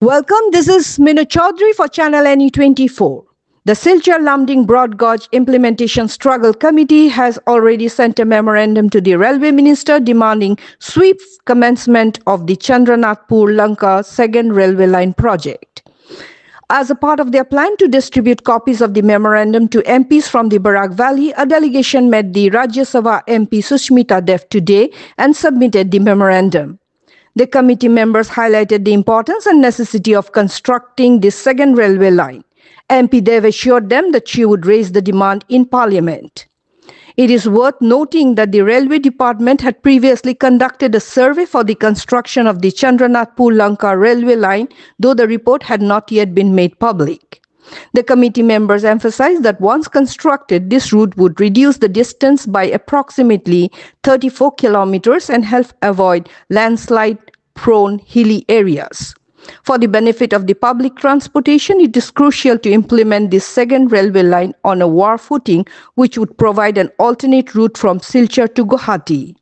Welcome, this is Minu Chaudhary for Channel NE24. The Silchar Lamding Broad Gauge Implementation Struggle Committee has already sent a memorandum to the Railway Minister demanding swift commencement of the Chandranathpur Lanka second railway line project. As a part of their plan to distribute copies of the memorandum to MPs from the Barak Valley, a delegation met the Rajya Sabha MP Sushmita Dev today and submitted the memorandum. The committee members highlighted the importance and necessity of constructing this second railway line. MP Dev assured them that she would raise the demand in Parliament. It is worth noting that the Railway Department had previously conducted a survey for the construction of the Chandranathpur Lanka railway line, though the report had not yet been made public. The committee members emphasized that once constructed, this route would reduce the distance by approximately 34 kilometers and help avoid landslide-prone hilly areas. For the benefit of the public transportation, it is crucial to implement this second railway line on a war footing, which would provide an alternate route from Silchar to Guwahati.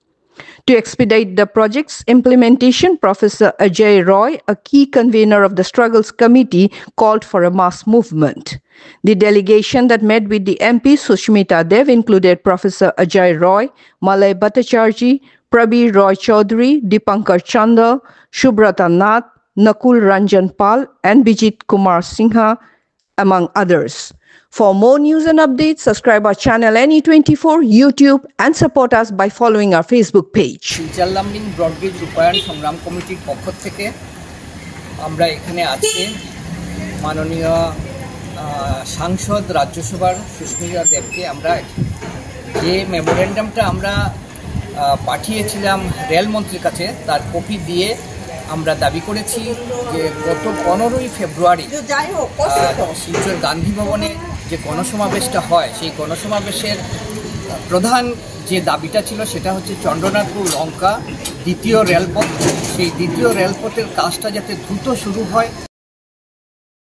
To expedite the project's implementation, Professor Ajay Roy, a key convener of the Struggles Committee, called for a mass movement. The delegation that met with the MP Sushmita Dev included Professor Ajay Roy, Malay Bhattacharjee, Prabir Roy Chaudhary, Dipankar Chandal, Shubrata Nath, Nakul Ranjan Pal, and Bijit Kumar Singha, among others. For more news and updates, subscribe our channel NE24, YouTube, and support us by following our Facebook page. Silchar Lamding Broad Gauge রূপায়ণ সংগ্রাম কমিটির পক্ষ থেকে আমরা এখানে আজকে মাননীয় সাংসদ রাজ্যসভার সুস্মিতা দেবকে আমরা যে মেমোরেন্ডামটা আমরা পাঠিয়েছিলাম রেলমন্ত্রীর কাছে তার কপি দিয়ে আমরা দাবি করেছি যে গত 15ই ফেব্রুয়ারি শিলচর গান্ধী ভবনে যে গণসমাবেশটা হয় সেই গণসমাবেশের প্রধান যে দাবিটা ছিল সেটা হচ্ছে চন্দ্রনাথপুর লঙ্কা দ্বিতীয় রেলপথ, সেই দ্বিতীয় রেলপথের কাজটা যাতে দ্রুত শুরু হয়